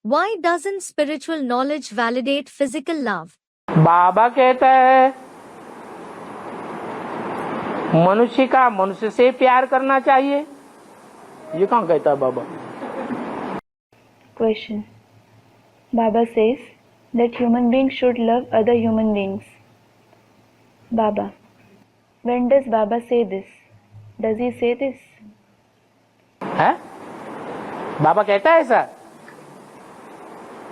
Why doesn't spiritual knowledge validate physical love? बाबा कहता है मनुष्य का मनुष्य से प्यार करना चाहिए। ये कौन कहता है बाबा? Question. Baba says that human beings should love other human beings. Baba. When does Baba say this? Does he say this? है? बाबा कहता है ऐसा?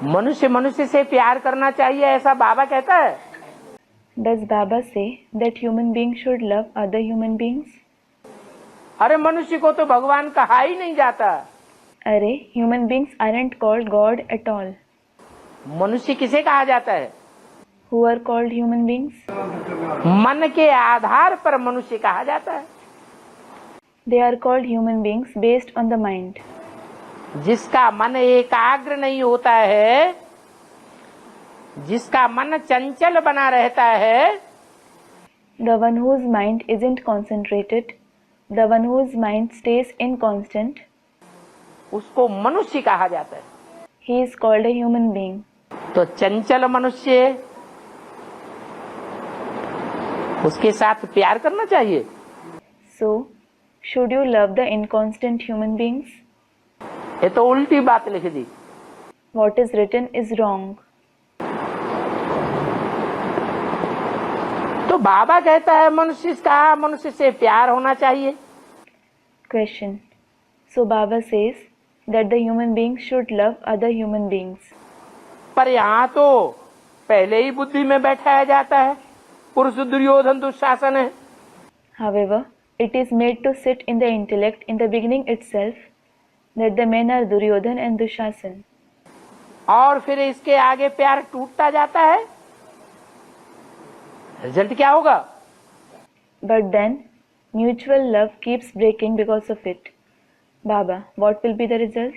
मनुष्य मनुष्य से प्यार करना चाहिए ऐसा बाबा कहता है? Does Baba say that human beings should love other human beings? अरे मनुष्य को तो भगवान कहा ही नहीं जाता। अरे human beings aren't called God at all. मनुष्य किसे कहा जाता है? Who are called human beings? मन के आधार पर मनुष्य कहा जाता है। They are called human beings based on the mind. जिसका मन एकाग्र नहीं होता है, जिसका मन चंचल बना रहता है, The one whose mind isn't concentrated, the one whose mind stays inconstant, उसको मनुष्य कहा जाता है। he is called a human being. तो चंचल मनुष्य, उसके साथ प्यार करना चाहिए। So, should you love the inconstant human beings? ये तो उल्टी बात लिख दी। What is written is wrong. तो बाबा कहता है मनुष्य से प्यार होना चाहिए। Question. So Baba says that the human beings should love other human beings. पर यहाँ तो पहले ही बुद्धि में बैठाया जाता है, पुरुष दुर्योधन दुशासन है। However, it is made to sit in the intellect in the beginning itself that the men are Duryodhan and Dushasan. और फिर इसके आगे प्यार टूटता जाता है, रिजल्ट क्या होगा? But then, mutual love keeps breaking because of it. Baba, what will be the result?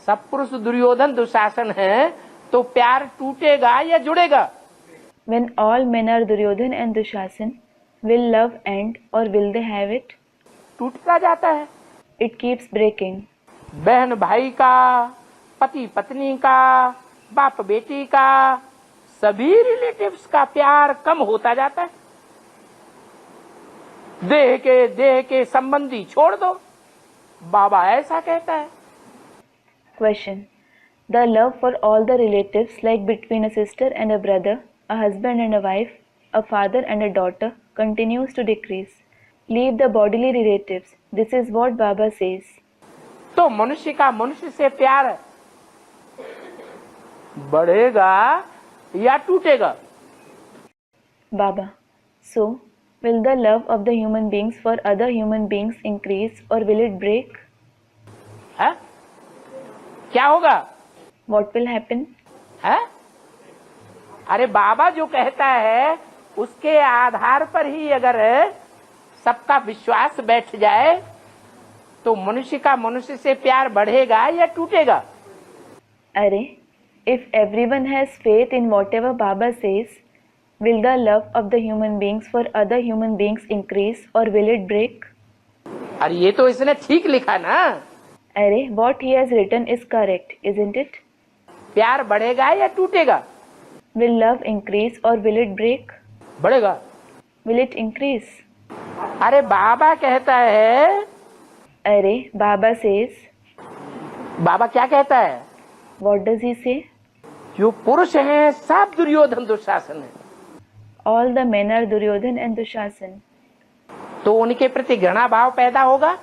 सब पुरुष दुर्योधन दुशासन है तो प्यार टूटेगा या जुड़ेगा? When all men are Duryodhan and Dushasan, will love end or will they have it? टूटता जाता है। It keeps breaking. बहन भाई का, पति पत्नी का, बाप बेटी का, सभी रिलेटिव्स का प्यार कम होता जाता है। देह के संबंधी छोड़ दो, बाबा ऐसा कहता है। Question. The love for all the relatives, like between a sister and a brother, a husband and a wife, a father and a daughter, continues to decrease. Leave the bodily relatives. This is what Baba says. तो मनुष्य का मनुष्य से प्यार बढ़ेगा या टूटेगा? Baba. So, will the love of the human beings for other human beings increase or will it break? है? क्या होगा? What will happen? है? अरे बाबा जो कहता है उसके आधार पर ही अगर सबका विश्वास बैठ जाए तो मनुष्य का मनुष्य से प्यार बढ़ेगा या टूटेगा? Arey, if everyone has faith in whatever Baba says, will the love of the human beings for other human beings increase or will it break? अरे ये तो इसने ठीक लिखा ना। Arey, what he has written is correct, isn't it? प्यार बढ़ेगा या टूटेगा? Will love increase or will it break? बढ़ेगा। Will it increase? अरे बाबा कहता है। Arey, Baba says. बाबा क्या कहता है? What does he say? जो पुरुष हैं सब दुर्योधन दुशासन है। All the men are Duryodhan and Dushasan. तो उनके प्रति घृणा भाव पैदा होगा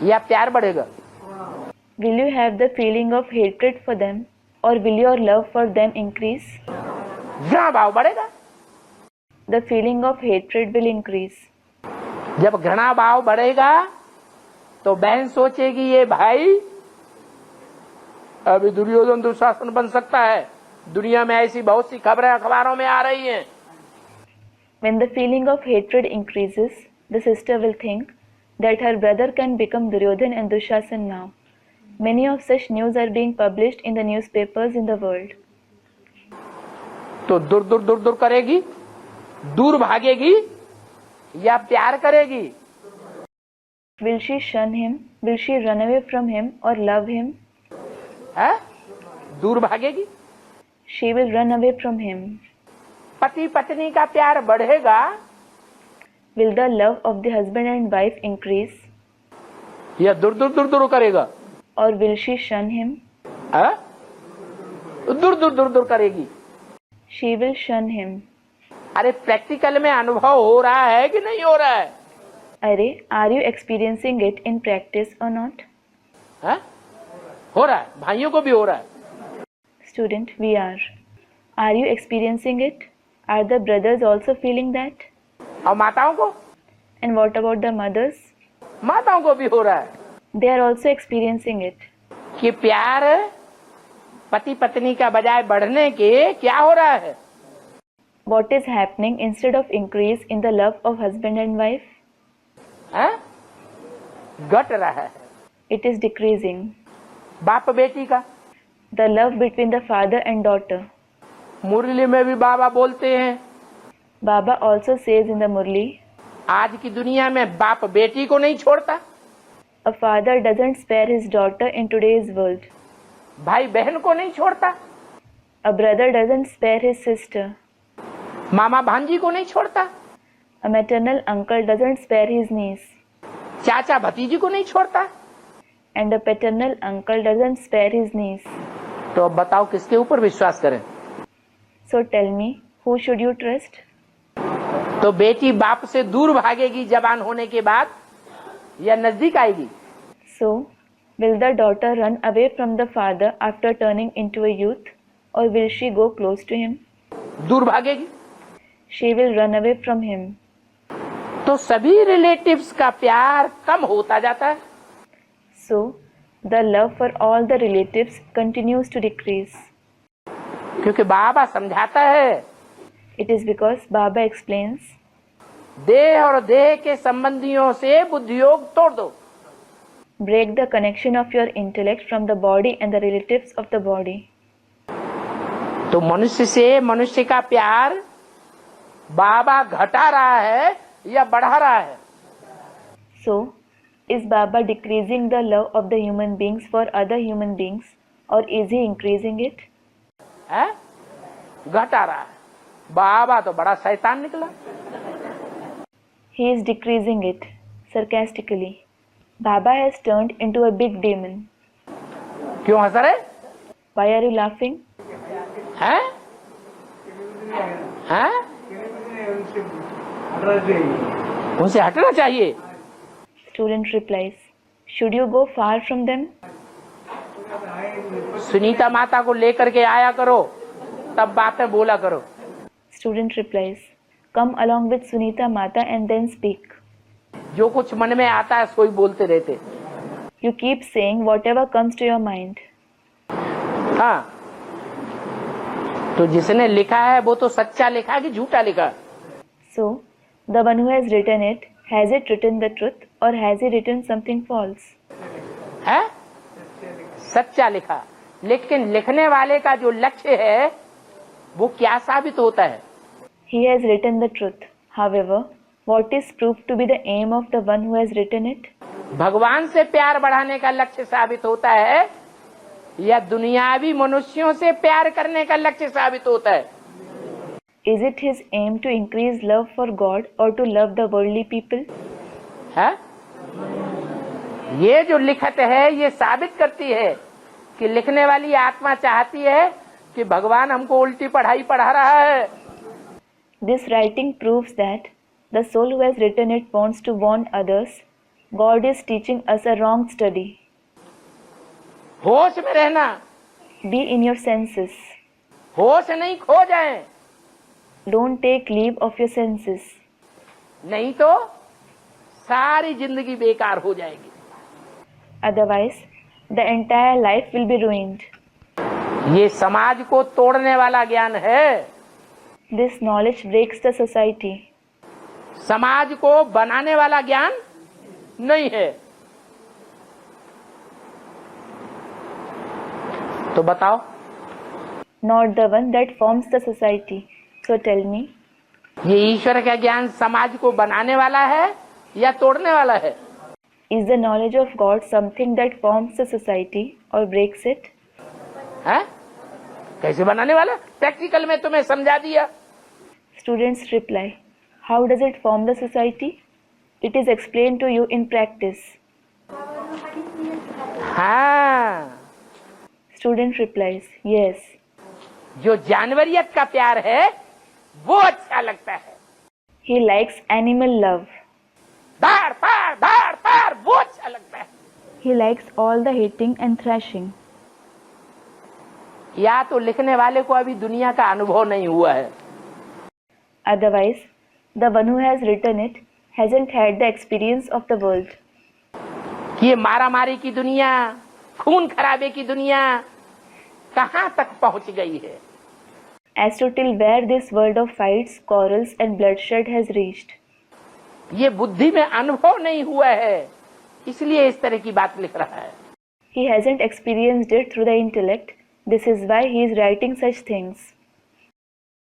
या प्यार बढ़ेगा? Will you have the feeling of hatred for them or will your love for them increase? घृणा भाव बढ़ेगा। The feeling of hatred will increase. जब घृणा भाव बढ़ेगा तो बहन सोचेगी ये भाई अभी दुर्योधन दुशासन बन सकता है। दुनिया में ऐसी बहुत सी खबरें अखबारों में आ रही हैं। When the feeling of hatred increases, the sister will think that her brother can become Duryodhan and Dushasan now. Many of such news are being published in the newspapers in the world. तो दूर करेगी, दूर भागेगी या प्यार करेगी? Will she shun him? Will she run away from him or love him? है, दूर भागेगी। She will run away from him. पति पत्नी का प्यार बढ़ेगा, Will the love of the husband and wife increase, या दूर दूर दूर दूर करेगा? or will she shun him? है? दूर दूर दूर दूर करेगी। She will shun him. अरे प्रैक्टिकल में अनुभव हो रहा है कि नहीं हो रहा है? अरे, are you experiencing it in practice or not? है? हो रहा है, भाइयों को भी हो रहा है। Student, we are. Are you experiencing it? Are the brothers also feeling that? और माताओं को? And what about the mothers? माताओं को भी हो रहा है They are also experiencing it. कि प्यार पति पत्नी का बजाय बढ़ने के क्या हो रहा है? What is happening instead of increase in the love of husband and wife? है? घट रहा है। It is decreasing. बाप बेटी का? The love between the father and daughter. मुरली में भी बाबा बोलते हैं, Baba also says in the Murli, आज की दुनिया में बाप बेटी को नहीं छोड़ता, a father doesn't spare his daughter in today's world. भाई बहन को नहीं छोड़ता, A brother doesn't spare his sister. मामा भांजी को नहीं छोड़ता, A maternal uncle doesn't spare his niece. चाचा भतीजी को नहीं छोड़ता। And a paternal uncle doesn't spare his niece. तो अब बताओ किसके ऊपर विश्वास करें? So tell me, who should you trust? तो बेटी बाप से दूर भागेगी जवान होने के बाद या नजदीक आएगी? So, will the daughter run away from the father after turning into a youth, or will she go close to him? दूर भागेगी। She will run away from him. तो सभी रिलेटिव्स का प्यार कम होता जाता है। So, the love for all the relatives continues to decrease. क्योंकि बाबा समझाता है, It is because Baba explains, देह और देह के संबंधियों से बुद्धियोग तोड़ दो। break the connection of your intellect from the body and the relatives of the body. तो मनुष्य से मनुष्य का प्यार बाबा घटा रहा है या बढ़ा रहा है? So, is Baba decreasing the love of the human beings for other human beings, or is he increasing it? है? घटा रहा है। बाबा तो बड़ा शैतान निकला। He is decreasing it, sarcastically. Baba has turned into a big demon. क्यों हंस रहे? Why are you laughing? हैं? हैं? उनसे हटना चाहिए। Student replies, should you go far from them? Sunita माता को लेकर के आया करो, तब बातें बोला करो। Student replies, come along with Sunita Mata and then speak. जो कुछ मन में आता है सोई बोलते रहते। You keep saying whatever comes to your mind. हाँ, तो जिसने लिखा है वो तो सच्चा लिखा है कि झूठा लिखा? So, the one who has written it, has it written the truth, or has he written something false? है? सच्चा लिखा, लेकिन लिखने वाले का जो लक्ष्य है वो क्या साबित होता है? He has written the truth. However, what is proved to be the aim of the one who has written it? भगवान से प्यार बढ़ाने का लक्ष्य साबित होता है या दुनियावी मनुष्यों से प्यार करने का लक्ष्य साबित होता है? Is it his aim to increase love for God or to love the worldly people? है? ये जो लिखत है ये साबित करती है कि लिखने वाली आत्मा चाहती है कि भगवान हमको उल्टी पढ़ाई पढ़ा रहा है। This writing proves that the soul who has written it wants to warn others. God is teaching us a wrong study. होश में रहना, Be in your senses. होश नहीं खो जाएं, Don't take leave of your senses. नहीं तो सारी जिंदगी बेकार हो जाएगी। Otherwise, the entire life will be ruined. ये समाज को तोड़ने वाला ज्ञान है। This knowledge breaks the society. समाज को बनाने वाला ज्ञान नहीं है। तो बताओ, Not the one that forms the society. So tell me, ये ईश्वर का ज्ञान समाज को बनाने वाला है या तोड़ने वाला है? is the knowledge of God something that forms the society or breaks it? है? कैसे बनाने वाला? प्रैक्टिकल में तुम्हें समझा दिया। Students reply, how does it form the society? It is explained to you in practice. हाँ, Student replies, yes. जो जानवरियत का प्यार है वो अच्छा लगता है। He likes animal love. धार धार धार धार वो अच्छा लगता है। He likes all the hitting and thrashing. या तो लिखने वाले को अभी दुनिया का अनुभव नहीं हुआ है। Otherwise, the one who has written it hasn't had the experience of the world. ये मारामारी की दुनिया, खून खराबे की दुनिया कहाँ तक पहुंच गई है? As to till where this world of fights, quarrels and bloodshed has reached. ये बुद्धि में अनुभव नहीं हुआ है, इसलिए इस तरह की बात लिख रहा है। He hasn't experienced it through the intellect. This is why he is writing such things.